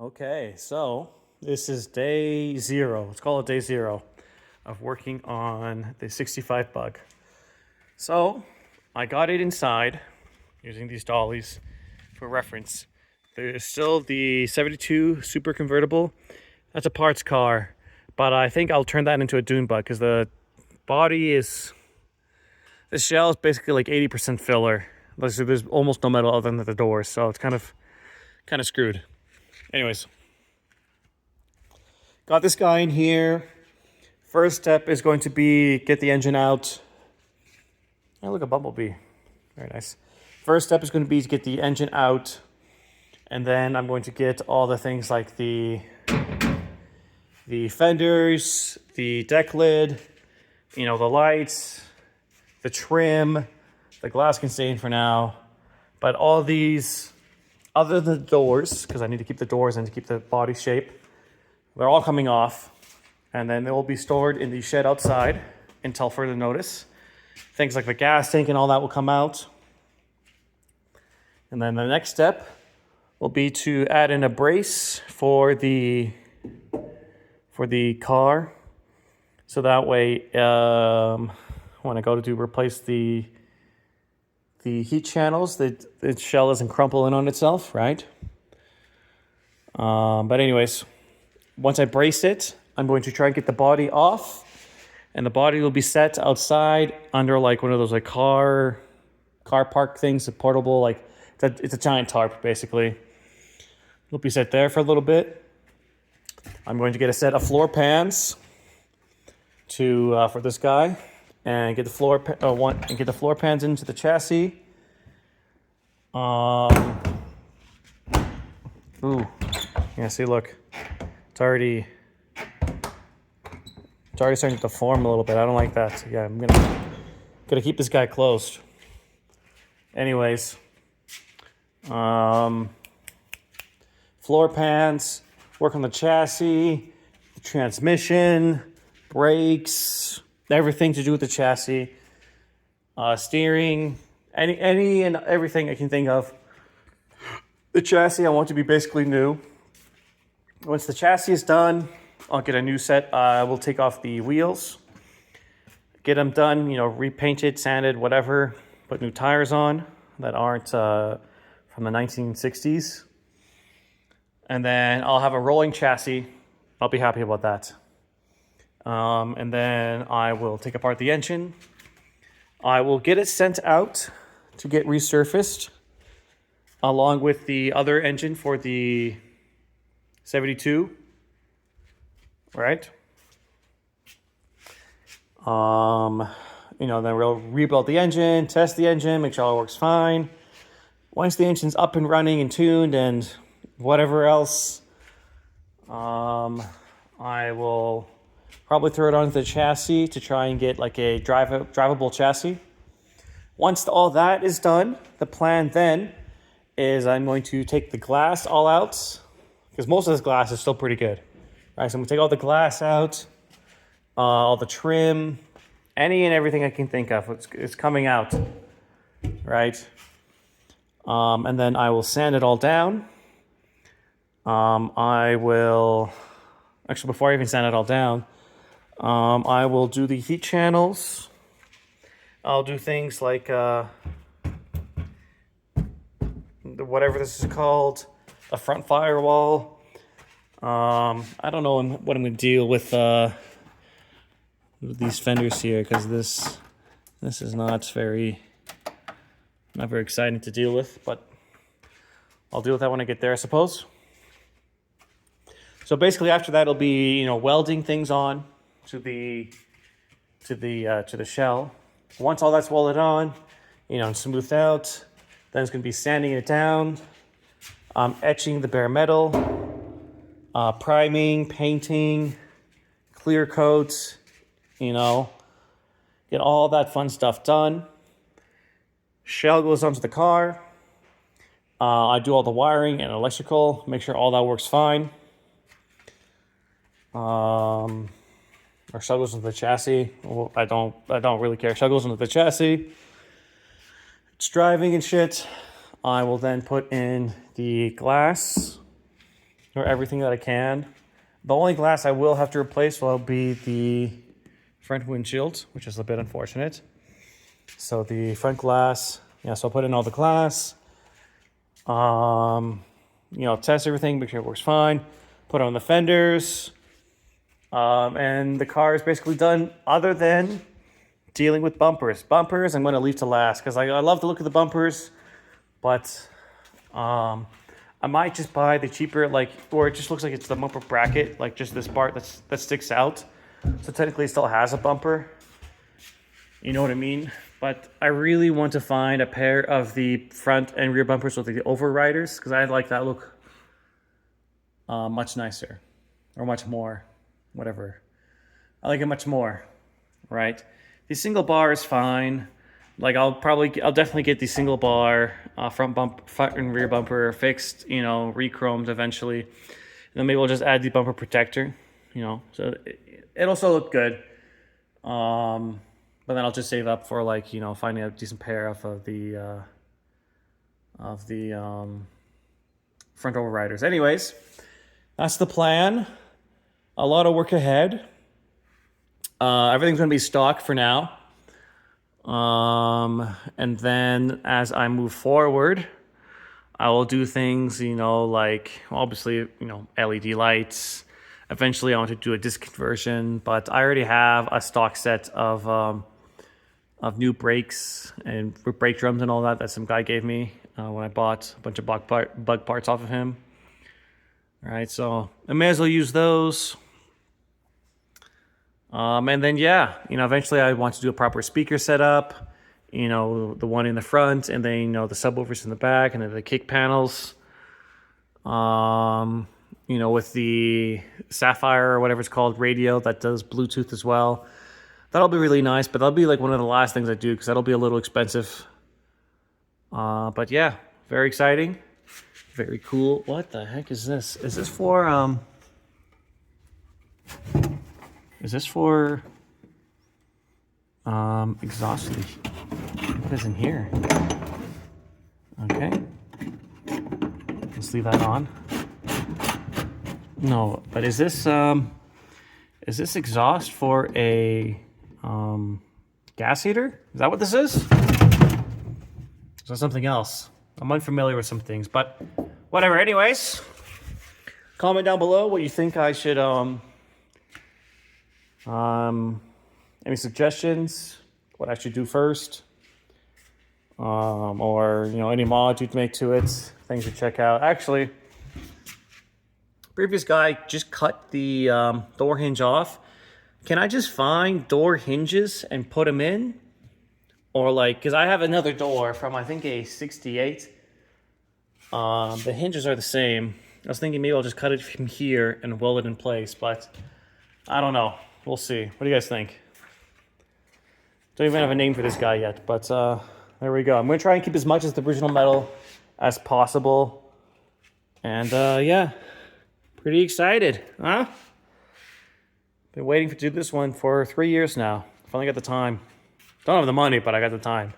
Okay, so this is day zero. Let's call it day zero of working on the 65 bug. So I got it inside using these dollies for reference. There's still the 72 super convertible. That's a parts car, but I think I'll turn that into a dune bug because the shell is basically like 80% filler. There's almost no metal other than the doors, so it's kind of screwed. Anyways, got this guy in here. First step is going to be get the engine out. Oh, look, a bumblebee. Very nice. First step is going to be to get the engine out. And then I'm going to get all the things like the fenders, the deck lid, the lights, the trim. The glass can stay in for now. But all these, other than the doors, because I need to keep the doors and to keep the body shape, they're all coming off. And then they will be stored in the shed outside until further notice. Things like the gas tank and all that will come out. And then the next step will be to add in a brace for the car. So that way, when I go to replace the heat channels, the shell doesn't crumple in on itself, right? But anyways, once I brace it, I'm going to try and get the body off, and the body will be set outside under like one of those like car park things, a portable, like it's a giant tarp basically. It'll be set there for a little bit. I'm going to get a set of floor pans for this guy, and get the floor pans into the chassis. Ooh, yeah. See, look, it's already starting to form a little bit. I don't like that. Yeah, I'm gonna keep this guy closed. Anyways, floor pans, work on the chassis, the transmission, brakes, everything to do with the chassis, steering, any and everything I can think of. The chassis I want to be basically new. Once the chassis is done, I'll get a new set. I will take off the wheels, get them done, repainted, sanded, whatever. Put new tires on that aren't from the 1960s. And then I'll have a rolling chassis. I'll be happy about that. And then I will take apart the engine. I will get it sent out to get resurfaced along with the other engine for the 72. Right? Then we'll rebuild the engine, test the engine, make sure all works fine. Once the engine's up and running and tuned and whatever else, I will probably throw it onto the chassis to try and get like a drivable chassis. Once all that is done, the plan then is I'm going to take the glass all out, because most of this glass is still pretty good. All right, so I'm going to take all the glass out, all the trim, any and everything I can think of. It's coming out, right? And then I will sand it all down. Before I even sand it all down, I will do the heat channels. I'll do things like whatever this is called, a front firewall. I don't know what I'm going to deal with these fenders here, because this is not very exciting to deal with, but I'll deal with that when I get there, I suppose. So basically, after that, it'll be welding things on to the shell. Once all that's welded on, and smoothed out, then it's going to be sanding it down, etching the bare metal, priming, painting, clear coats, get all that fun stuff done. Shell goes onto the car. I do all the wiring and electrical, make sure all that works fine. Or shell goes into the chassis. Well, I don't really care. Shell goes into the chassis. It's driving and shit. I will then put in the glass or everything that I can. The only glass I will have to replace will be the front windshield, which is a bit unfortunate. So the front glass, yeah, so I'll put in all the glass. Test everything, make sure it works fine. Put on the fenders. And the car is basically done other than dealing with bumpers. Bumpers I'm going to leave to last because I love the look of the bumpers, but I might just buy the cheaper, or it just looks like it's the bumper bracket, like just this part that sticks out. So technically it still has a bumper. You know what I mean? But I really want to find a pair of the front and rear bumpers with the overriders because I like that look much nicer, or much more, whatever. I like it much more, right? The single bar is fine. Like I'll definitely get the single bar front and rear bumper fixed, re-chromed eventually. And then maybe we'll just add the bumper protector, so it'll still look good. But then I'll just save up for finding a decent pair of the front overriders. Anyways, that's the plan. A lot of work ahead. Everything's going to be stock for now. And then as I move forward, I will do things, like obviously, LED lights. Eventually I want to do a disc conversion, but I already have a stock set of new brakes and brake drums and all that some guy gave me when I bought a bunch of bug parts off of him. All right, so I may as well use those. And then, eventually I want to do a proper speaker setup, the one in the front, and then, the subwoofers in the back, and then the kick panels, with the Sapphire or whatever it's called radio that does Bluetooth as well. That'll be really nice, but that'll be like one of the last things I do because that'll be a little expensive. But yeah, very exciting. Very cool. What the heck is this? Is this for exhaust leak? What is in here? Okay. Let's leave that on. No, but is this exhaust for a gas heater? Is that what this is? Is that something else? I'm unfamiliar with some things, but whatever. Anyways, comment down below what you think I should any suggestions, what I should do first, or any mods you'd make to it, things to check out. Actually, previous guy just cut the door hinge off. Can I just find door hinges and put them in? Or because I have another door from I think a 68. The hinges are the same. I was thinking maybe I'll just cut it from here and weld it in place, but I don't know. We'll see. What do you guys think? Don't even have a name for this guy yet, but there we go. I'm going to try and keep as much as the original metal as possible. And yeah, pretty excited, huh? Been waiting to do this one for 3 years now. Finally got the time. Don't have the money, but I got the time.